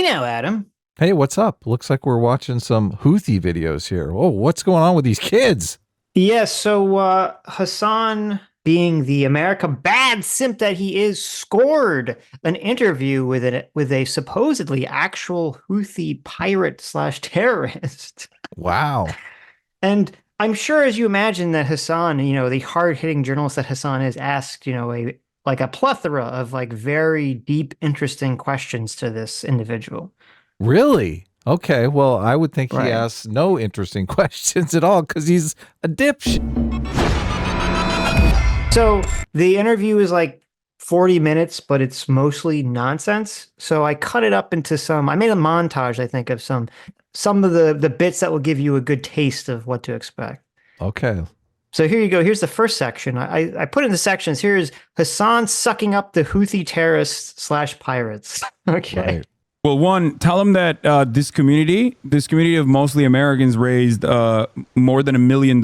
now, Adam. Hey, what's up? Looks like we're watching some Houthi videos here. Oh, what's going on with these kids? Yes, so Hassan, being the America bad simp that he is, scored an interview with a supposedly actual Houthi pirate slash terrorist. Wow. And I'm sure, as you imagine, that Hassan, the hard-hitting journalist that Hassan is, asked, a plethora of like very deep, interesting questions to this individual. Really? Okay, well, I would think he Right. asks no interesting questions at all because he's a dipshit. So the interview is like 40 minutes, but it's mostly nonsense. So I cut it up into I made a montage, I think, of some of the bits that will give you a good taste of what to expect. Okay. So here you go. Here's the first section. I put in the sections. Here's Hassan sucking up the Houthi terrorists slash pirates. Okay. Right. Well, one, tell him that this community of mostly Americans raised more than $1 million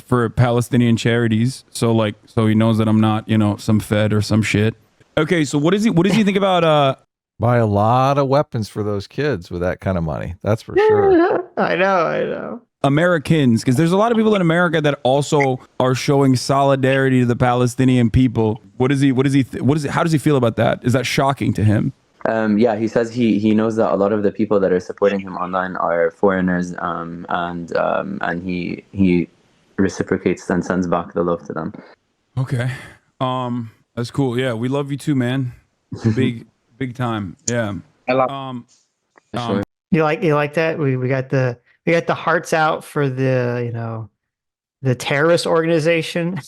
for Palestinian charities. So he knows that I'm not, some Fed or some shit. Okay, so what does he think about Buy a lot of weapons for those kids with that kind of money. That's for sure. I know. Americans? Because there's a lot of people in America that also are showing solidarity to the Palestinian people. How does he feel about that? Is that shocking to him? Yeah, he says he knows that a lot of the people that are supporting him online are foreigners, and he reciprocates and sends back the love to them. Okay, that's cool. Yeah, we love you too, man. Big time. Yeah. I love. Sure. You like that? We got the hearts out for the terrorist organization.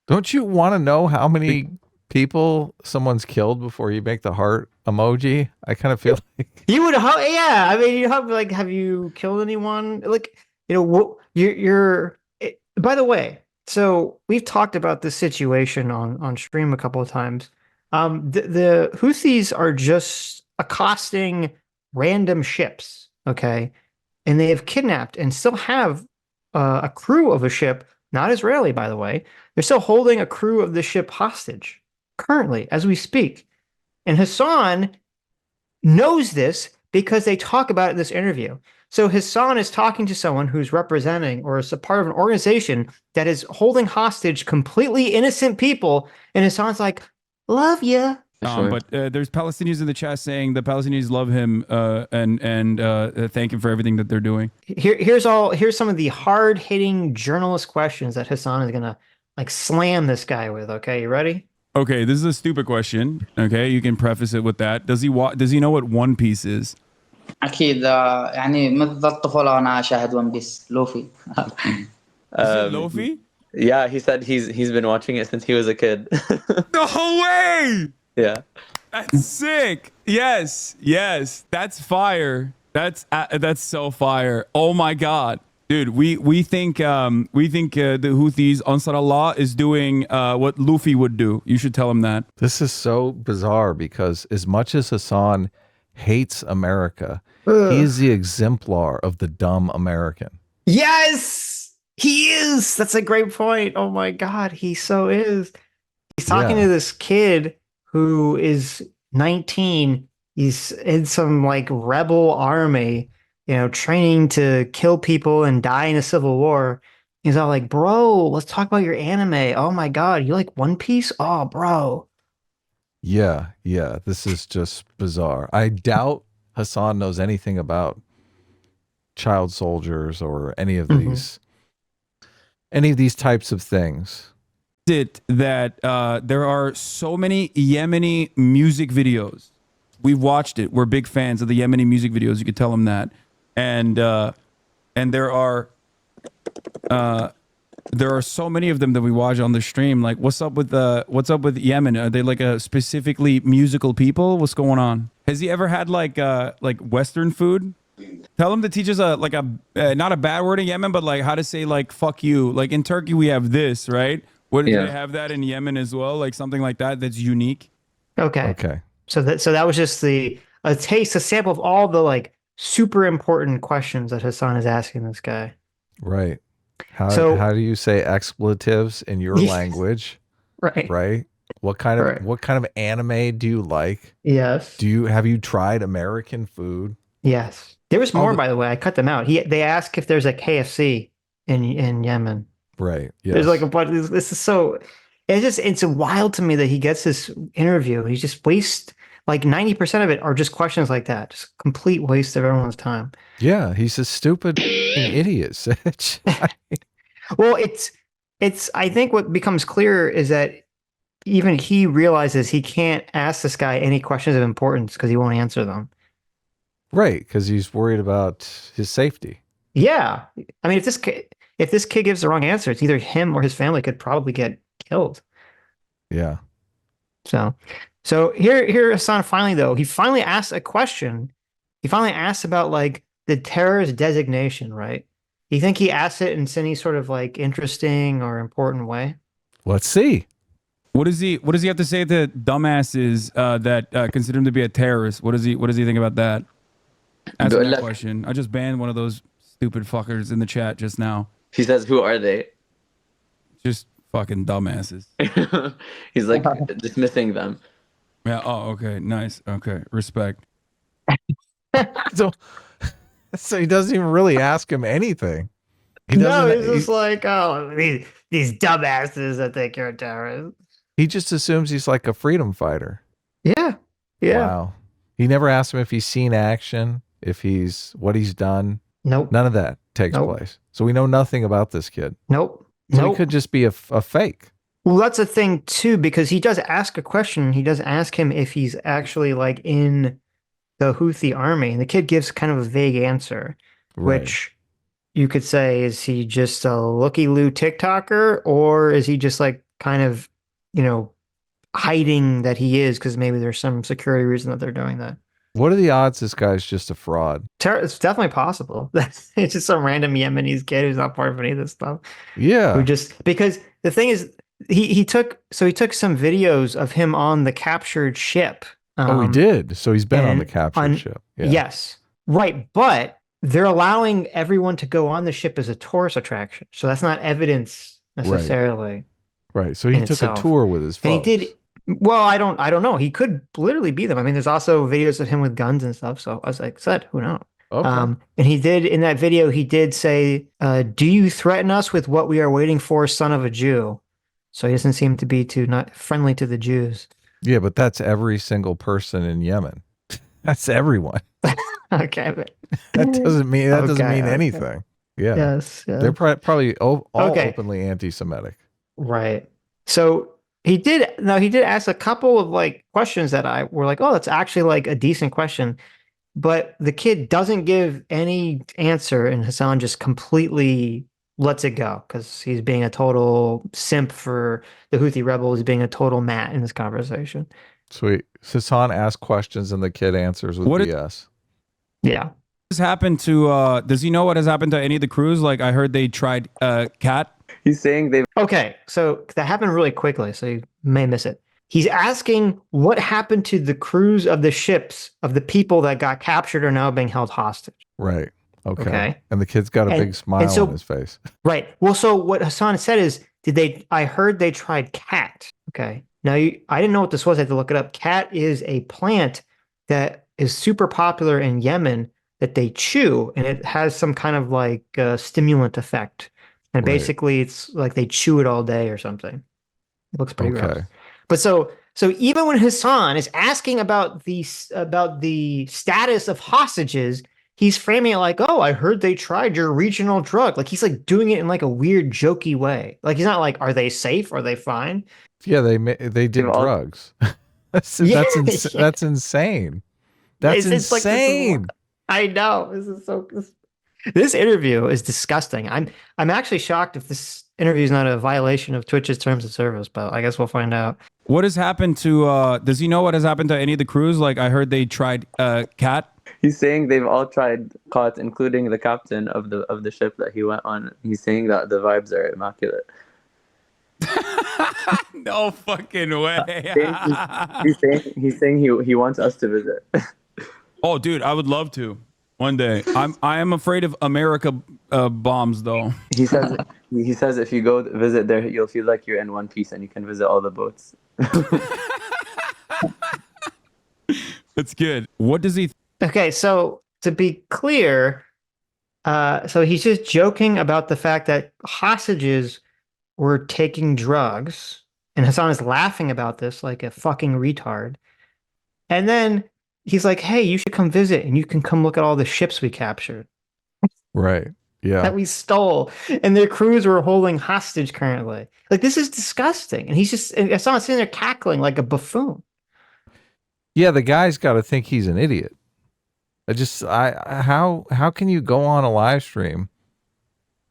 Don't you want to know how many people someone's killed before you make the heart emoji? I kind of feel like You would hope, yeah. I mean, you hope, like, have you killed anyone? Like, by the way, so we've talked about this situation on stream a couple of times. The Houthis are just accosting random ships, okay? And they have kidnapped and still have a crew of a ship, not Israeli, by the way. They're still holding a crew of the ship hostage currently as we speak. And Hassan knows this because they talk about it in this interview. So Hassan is talking to someone who's representing or is a part of an organization that is holding hostage completely innocent people. And Hassan's like, love you. But there's Palestinians in the chat saying the Palestinians love him and thank him for everything that they're doing. Here's some of the hard-hitting journalist questions that Hassan is gonna like slam this guy with. Okay, you ready? Okay, this is a stupid question. Okay, you can preface it with that. Does he know what One Piece is? أكيد يعني منذ الطفولة وأنا أشاهد ون بيس لوفي. Is it Luffy? Yeah, he said he's been watching it since he was a kid. No way! Yeah. That's sick. Yes, that's fire. That's so fire. Oh my god, dude. We think the Houthis, Ansar Allah, is doing what Luffy would do. You should tell him that. this is so bizarre because as much as Hassan hates America, he is the exemplar of the dumb American. Yes, he is. That's a great point. Oh my God, he so is. He's talking to this kid who is 19. He's in some like rebel army, training to kill people and die in a civil war. He's all like, bro, let's talk about your anime. Oh my God, you like One Piece? Oh, bro. Yeah, this is just bizarre. I doubt Hassan knows anything about child soldiers or any of these types of things. It that there are so many Yemeni music videos. We've watched it. We're big fans of the Yemeni music videos. You could tell them that, and there are so many of them that we watch on the stream. Like, what's up with Yemen? Are they like a specifically musical people? What's going on? Has he ever had like Western food? Tell him to teach us not a bad word in Yemen, but like how to say like fuck you. Like in Turkey we have this, right? Do they have that in Yemen as well? Like something like that that's unique. Okay. So that was just a sample of all the like super important questions that Hassan is asking this guy. Right. How do you say expletives in your language? Right. Right. What Right. kind of anime do you like? Yes. Have you tried American food? Yes. There was All more, the by the way. I cut them out. They ask if there's a KFC in Yemen. right. There's like a Yes. bunch. This is so. It's wild to me that he gets this interview. He just wastes like 90% of it are just questions like that. Just complete waste of everyone's time. Yeah, he's a stupid idiot, Sitch. Well, it's I think what becomes clear is that even he realizes he can't ask this guy any questions of importance because he won't answer them. Right, because he's worried about his safety. Yeah. I mean, if this kid gives the wrong answer, it's either him or his family could probably get killed. Yeah. So, so here Hassan finally though, he finally asks a question. He finally asks about like the terrorist designation, right? You think he asked it in any sort of like interesting or important way? Let's see. What does he have to say to dumbasses that consider him to be a terrorist? What does he think about that? Asking بيقول that لك, question. I just banned one of those stupid fuckers in the chat just now. he says, who are they? Just fucking dumbasses. He's like dismissing them. Yeah. Oh, okay. Nice. Okay. Respect. So, so he doesn't even really ask him anything. He No, doesn't. it's just like, oh, these dumbasses that think you're a terrorist. He just assumes he's like a freedom fighter. Yeah. Yeah. Wow. He never asked him if he's seen action, if he's what he's done. Nope. None of that takes Nope. place. So we know nothing about this kid. Nope. So Nope. he could just be a fake. Well, that's a thing too, because he does ask a question. He does ask him if he's actually like in the Houthi army, and the kid gives kind of a vague answer, Right. which you could say, is he just a looky-loo TikToker, or is he just like kind of, hiding that he is because maybe there's some security reason that they're doing that? What are the odds this guy's just a fraud? It's definitely possible. It's just some random Yemeni kid who's not part of any of this stuff. Yeah. Who just, because the thing is, he took some videos of him on the captured ship. Oh, he did. So he's been on the and captured ship. Yeah. Yes. Right. But they're allowing everyone to go on the ship as a tourist attraction. So that's not evidence necessarily. Right. So he in took itself. a tour with his And folks. he did. Well, I don't know. He could literally be them. I mean, there's also videos of him with guns and stuff. So as I said, who knows? Okay. And he did, in that video, he did say, do you threaten us with what we are waiting for, son of a Jew? So he doesn't seem to be too not friendly to the Jews. Yeah, but that's every single person in Yemen. That's everyone. Okay. But That doesn't mean Okay. anything. Yeah. Yes. They're probably all Okay. openly anti-Semitic. Right. So he did ask a couple of like questions that I were like, oh, that's actually like a decent question. But the kid doesn't give any answer, and Hassan just completely lets it go because he's being a total simp for the Houthi rebels, being a total mat in this conversation. Sweet. Hassan asks questions and the kid answers with BS. Yeah. Has happened to does he know what has happened to any of the crews? Like I heard they tried cat. He's saying they've Okay, so that happened really quickly, so you may miss it. He's asking what happened to the crews of the ships of the people that got captured or now being held hostage. Right. Okay. Okay. And the kid's got a big smile on his face. Right. Well, so what Hassan said is, I heard they tried cat. Okay. Now, I didn't know what this was. I had to look it up. Cat is a plant that is super popular in Yemen that they chew, and it has some kind of like stimulant effect. And basically, it's like they chew it all day or something. It looks pretty gross. But so even when Hassan is asking about the status of hostages, he's framing it like, "Oh, I heard they tried your regional drug." Like he's like doing it in like a weird, jokey way. Like he's not like, "Are they safe? Are they fine?" Yeah, they did drugs. That's insane. That's insane. Like, I know. This interview is disgusting. I'm actually shocked if this interview is not a violation of Twitch's terms of service, but I guess we'll find out. What has happened to does he know what has happened to any of the crews? Like I heard they tried cat. He's saying they've all tried caught, including the captain of the ship that he went on. He's saying that the vibes are immaculate. No fucking way. He's saying he wants us to visit. Oh, dude, I would love to. One day. I am afraid of America bombs though. He says if you go visit there, you'll feel like you're in one piece and you can visit all the boats. That's good. What does he Okay, so to be clear, so he's just joking about the fact that hostages were taking drugs, and Hassan is laughing about this like a fucking retard. And then he's like, "Hey, you should come visit, and you can come look at all the ships we captured Right. Yeah. that we stole, and their crews were holding hostage currently. Like this is disgusting." And Hassan's sitting there cackling like a buffoon. Yeah, the guy's got to think he's an idiot. How can you go on a live stream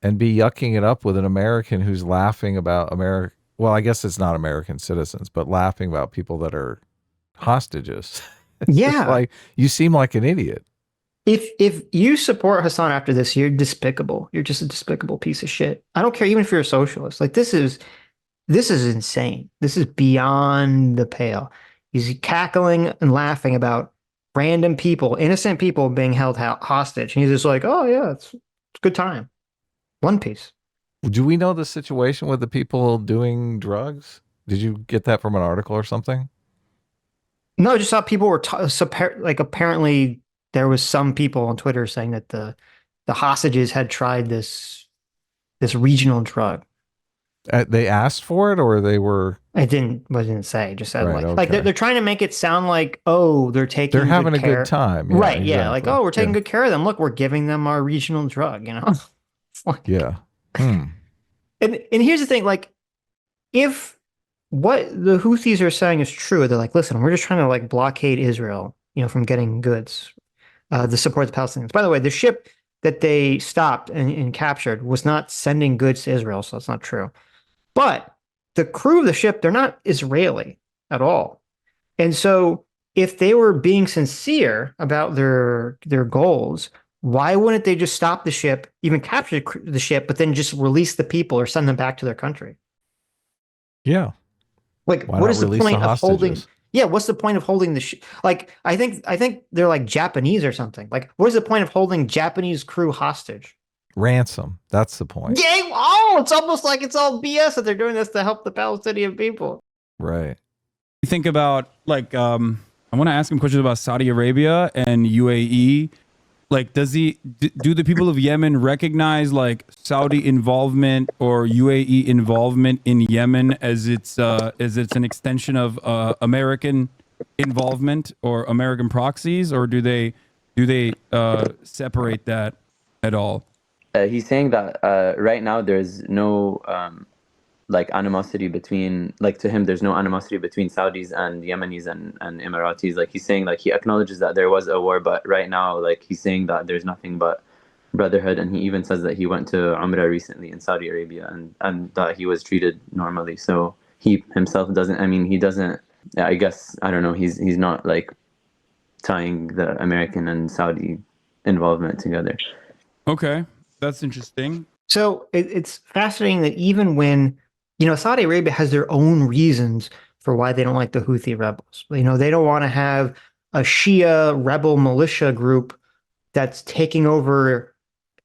and be yucking it up with an American who's laughing about America? Well, I guess it's not American citizens, but laughing about people that are hostages. It's just Yeah. like, you seem like an idiot. If you support Hassan after this, you're despicable. You're just a despicable piece of shit. I don't care, even if you're a socialist. Like this is insane. This is beyond the pale. He's cackling and laughing about random people, innocent people being held hostage. And he's just like, "Oh yeah, it's a good time." One Piece. Do we know the situation with the people doing drugs? Did you get that from an article or something? No, I just thought people were like apparently there was some people on Twitter saying that the hostages had tried this regional drug. They asked for it, or they were? I didn't say. Just said Right, like okay. they're trying to make it sound like, oh, they're taking They're having a care. good time. Yeah, Right? Yeah, like, exactly. oh, we're taking Yeah. good care of them. Look, we're giving them our regional drug. You know. It's like, Yeah. Hmm. and here's the thing, like, if what the Houthis are saying is true, they're like, listen, we're just trying to like blockade Israel, from getting goods, to support the Palestinians. By the way, the ship that they stopped and captured was not sending goods to Israel, so that's not true. But the crew of the ship, they're not Israeli at all. And so if they were being sincere about their goals, why wouldn't they just stop the ship, even capture the ship, but then just release the people or send them back to their country? Yeah. Like, Why what not is the release point the of holding? hostages? Yeah, what's the point of holding the ship? Like, I think they're like Japanese or something. Like, what is the point of holding Japanese crew hostage? Ransom. That's the point. Yeah, oh, it's almost like it's all BS that they're doing this to help the Palestinian people. Right. you think about like I want to ask him questions about Saudi Arabia and UAE. Like, do the people of Yemen recognize like Saudi involvement or UAE involvement in Yemen as it's an extension of American involvement or American proxies, or do they separate that at all? He's saying that right now there's no like animosity between, like, to him there's no animosity between Saudis and Yemenis and Emiratis. Like, he's saying, like, he acknowledges that there was a war, but right now, like, he's saying that there's nothing but brotherhood. And he even says that he went to Umrah recently in Saudi Arabia and that he was treated normally. So he himself doesn't, I mean, he doesn't, I guess, I don't know, he's not like tying the American and Saudi involvement together. Okay, that's interesting. So it's fascinating that even when, Saudi Arabia has their own reasons for why they don't like the Houthi rebels. They don't want to have a Shia rebel militia group that's taking over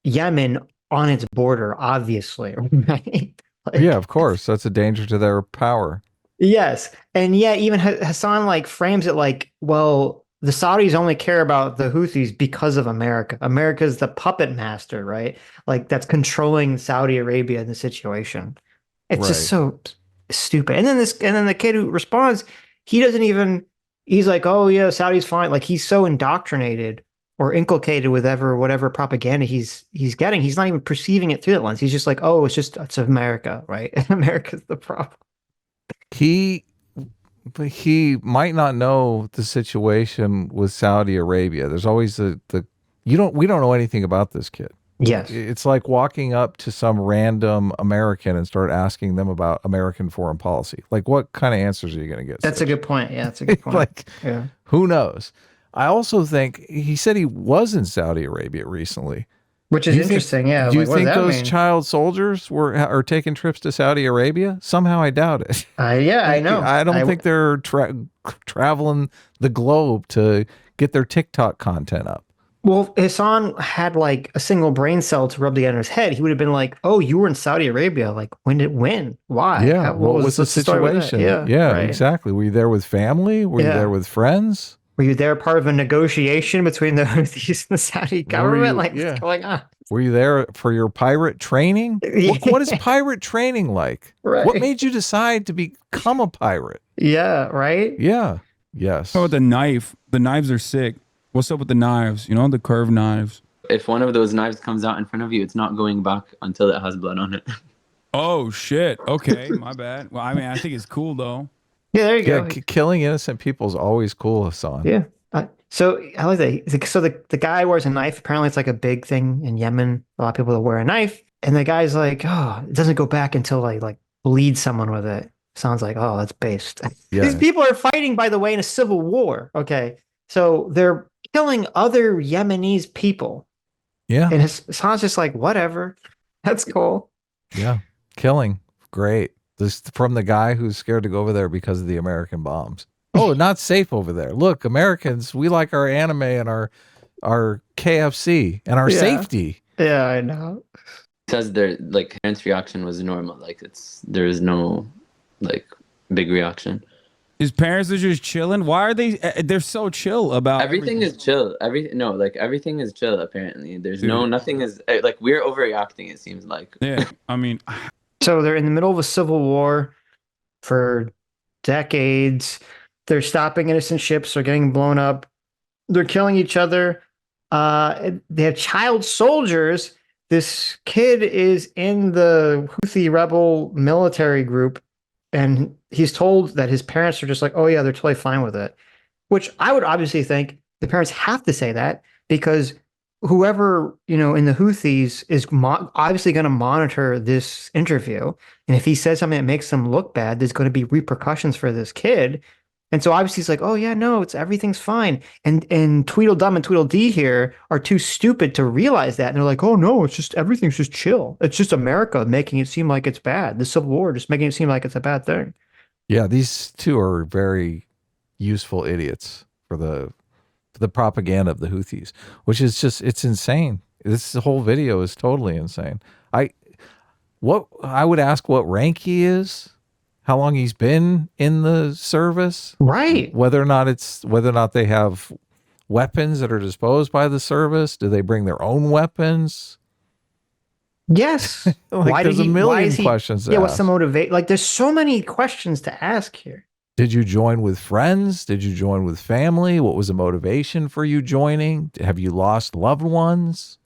Yemen on its border, obviously. Right? Like, Yeah, of course. That's a danger to their power. yes. And yeah, even Hassan like frames it like, well, the Saudis only care about the Houthis because of America. America's the puppet master, right? Like that's controlling Saudi Arabia in the situation. It's just so stupid. And then the kid who responds, he's like, oh yeah, Saudi's fine. Like he's so indoctrinated or inculcated with whatever propaganda he's getting. He's not even perceiving it through that lens. He's just like, oh, it's America, right? And America's the problem. He might not know the situation with Saudi Arabia. There's always we don't know anything about this kid. Yes. It's like walking up to some random American and start asking them about American foreign policy. Like, what kind of answers are you going to get? That's a good point. Yeah, that's a good point. Like, yeah. Who knows? I also think he said he was in Saudi Arabia recently. Which is interesting. Yeah. Do you what does think that those mean? child soldiers are taking trips to Saudi Arabia? Somehow I doubt it. Yeah, I know. I don't think they're traveling the globe to get their TikTok content up. Well, Hassan had like a single brain cell to rub together in his head. He would have been like, "Oh, you were in Saudi Arabia. Like, when? Why? Yeah. What What was the what's the story with that?" situation? Yeah, Yeah, right. exactly. Were you there with family? Were you there Yeah. with friends? Were you there part of a negotiation between the Houthis and the Saudi Were government? you, Like, what's yeah. going on? Were you there for your pirate training? What is Yeah, pirate training like? What right. made you decide to become a pirate? Yeah, right. Yeah. Oh, Yes. the knife. The knives are sick. What's up with the knives? You know, the curved knives. If one of those knives comes out in front of you, it's not going back until it has blood on it. Oh shit. Okay, my bad. Well, I mean, I think it's cool though. Yeah, there you Yeah, go. killing innocent people is always cool, Hassan. Yeah. So I like that. So the guy wears a knife. Apparently, it's like a big thing in Yemen. A lot of people that wear a knife, and the guy's like, "Oh, it doesn't go back until I like bleed someone with it." Sounds like, oh, that's based. These Yeah. people are fighting, by the way, in a civil war. Okay, so they're killing other Yemenis people, Yeah. and Hassan's just like, whatever, that's cool. Yeah. Killing. Great. This from the guy who's scared to go over there because of the American bombs. Oh, not safe over there. Look, Americans, we like our anime and our KFC and our Yeah. safety. Yeah, I know. Says their like parents' reaction was normal. Like there is no like big reaction. His parents are just chilling. Why are they? They're so chill about Everything is chill. Everything is chill. Apparently, there's Dude. nothing is like we're overreacting. It seems like. Yeah, I mean, So they're in the middle of a civil war for decades. They're stopping innocent ships. They're getting blown up. They're killing each other. They have child soldiers. This kid is in the Houthi rebel military group, and he's told that his parents are just like, "Oh yeah, they're totally fine with it." Which I would obviously think the parents have to say that because whoever in the Houthis is obviously going to monitor this interview, and if he says something that makes them look bad, there's going to be repercussions for this kid. And so obviously he's like, oh yeah, no, everything's fine. And Tweedledum and Tweedledee here are too stupid to realize that. And they're like, oh no, it's just everything's just chill. It's just America making it seem like it's bad. The Civil War just making it seem like it's a bad thing. Yeah, these two are very useful idiots for the propaganda of the Houthis, which is just it's insane. This whole video is totally insane. I would ask what rank he is, how long he's been in the service, Right. whether or not they have weapons that are disposed by the service. Do they bring their own weapons? Yes. Like, there's a million questions to What's ask. the motivate? Like, there's so many questions to ask here. Did you join with friends? Did you join with family? What was the motivation for you joining? Have you lost loved ones?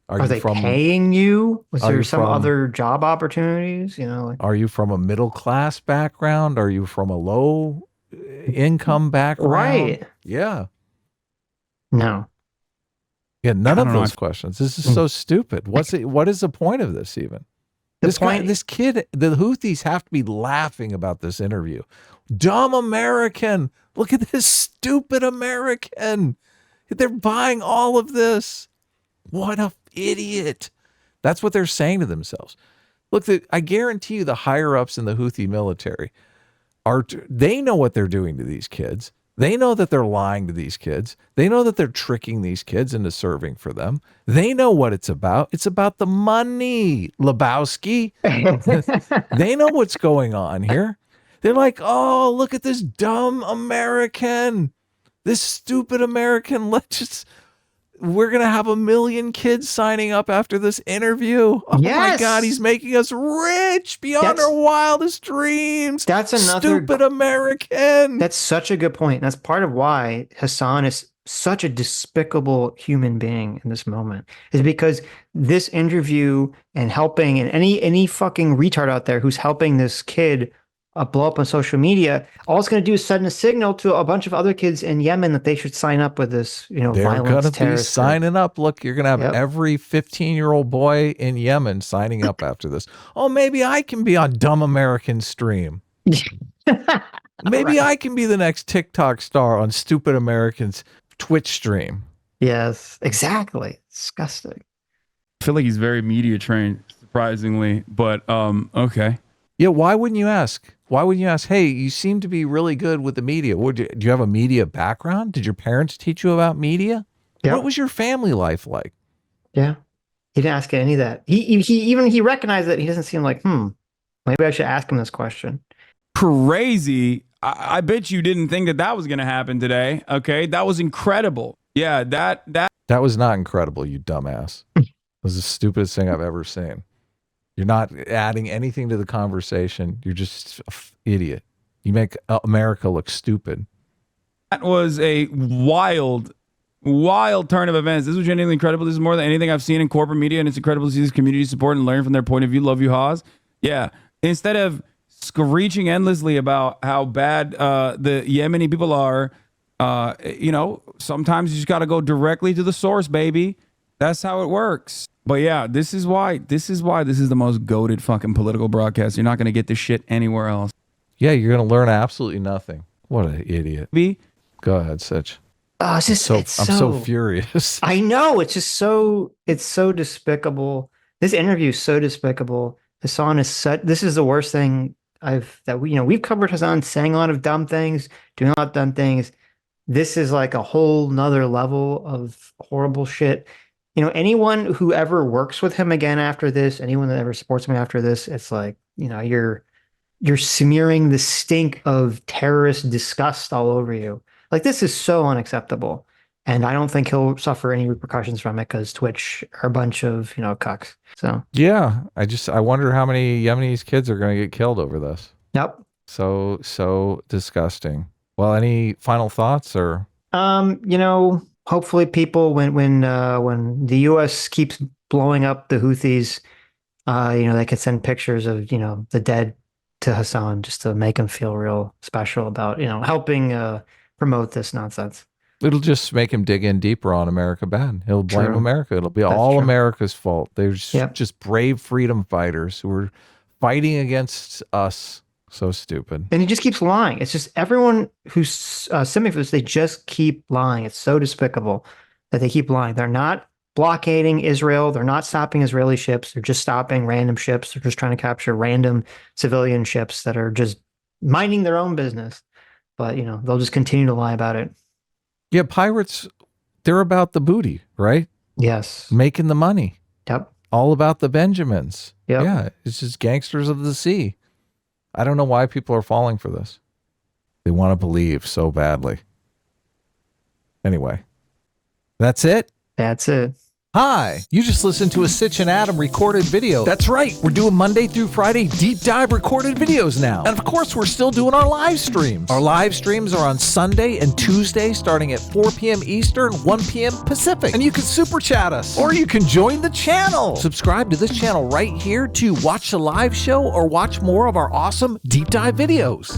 Are you they paying you? Was Are there you some from- other job opportunities? Are you from a middle class background? Are you from a low income background? Right. Yeah. No. Yeah, none I of don't know. those questions. This is so stupid. What is the point of this even? This kid, the Houthis have to be laughing about this interview. Dumb American. Look at this stupid American. They're buying all of this. What a idiot. That's what they're saying to themselves. Look, I guarantee you the higher ups in the Houthi military they know what they're doing to these kids. They know that they're lying to these kids. They know that they're tricking these kids into serving for them. They know what it's about. It's about the money, Lebowski. They know what's going on here. They're like, oh, look at this dumb American. This stupid American. We're going to have 1 million kids signing up after this interview. Oh my Yes. God, he's making us rich beyond our wildest dreams. That's another stupid American. That's such a good point. That's part of why Hassan is such a despicable human being in this moment, is because this interview and helping, and any fucking retard out there who's helping this kid blow up on social media, all it's going to do is send a signal to a bunch of other kids in Yemen that they should sign up with this, They're violence going to be terrorist group. signing up. Look, you're going to have Yep. every 15-year-old boy in Yemen signing up after this. Oh, maybe I can be on Dumb American stream. Maybe I can be the next TikTok star on Stupid American's Twitch stream. Yes, exactly. Disgusting. I feel like he's very media trained, surprisingly. But okay. Yeah, why wouldn't you ask? Why wouldn't you ask, hey, you seem to be really good with the media. Do you have a media background? Did your parents teach you about media? Yep. What was your family life like? Yeah. He didn't ask any of that. He recognized that he doesn't seem like, maybe I should ask him this question. Crazy. I bet you didn't think that that was going to happen today. Okay. That was incredible. Yeah. That was not incredible, you dumbass. It was the stupidest thing I've ever seen. You're not adding anything to the conversation. You're just an idiot. You make America look stupid. That was a wild turn of events. This was genuinely incredible. This is more than anything I've seen in corporate media, and it's incredible to see this community support and learn from their point of view. Love you, Haas. Yeah. Instead of screeching endlessly about how bad the Yemeni people are, sometimes you just got to go directly to the source, baby. That's how it works. But yeah, this is why this is the most goated fucking political broadcast. You're not going to get this shit anywhere else. Yeah, you're going to learn absolutely nothing. What an idiot. Go ahead, Sitch. I'm so furious. I know. It's so despicable. This interview is so despicable. Hassan this is the worst thing we've covered. Hassan saying a lot of dumb things, doing a lot of dumb things. This is like a whole nother level of horrible shit. Anyone who ever works with him again after this, anyone that ever supports him after this, it's like, you're smearing the stink of terrorist disgust all over you. Like, this is so unacceptable. And I don't think he'll suffer any repercussions from it because Twitch are a bunch of, cucks. So, yeah, I wonder how many Yemeni kids are going to get killed over this. Yep. So disgusting. Well, any final thoughts or? Hopefully people, when the U.S. keeps blowing up the Houthis, they could send pictures of, the dead to Hassan just to make him feel real special about, helping promote this nonsense. It'll just make him dig in deeper on America bad. He'll blame True. America. It'll be That's all true. America's fault. They're just brave freedom fighters who are fighting against us. So stupid. And he just keeps lying. It's just everyone who's stemming for this, they just keep lying. It's so despicable that they keep lying. They're not blockading Israel. They're not stopping Israeli ships. They're just stopping random ships. They're just trying to capture random civilian ships that are just minding their own business. But, they'll just continue to lie about it. Yeah, pirates, they're about the booty, right? Yes. Making the money. Yep. All about the Benjamins. Yep. Yeah, it's just gangsters of the sea. I don't know why people are falling for this. They want to believe so badly. Anyway, that's it. That's it. Hi, you just listened to a Sitch and Adam recorded video. That's right, we're doing Monday through Friday deep dive recorded videos now. And of course, we're still doing our live streams. Our live streams are on Sunday and Tuesday starting at 4 p.m. Eastern, 1 p.m. Pacific. And you can super chat us, or you can join the channel. Subscribe to this channel right here to watch the live show or watch more of our awesome deep dive videos.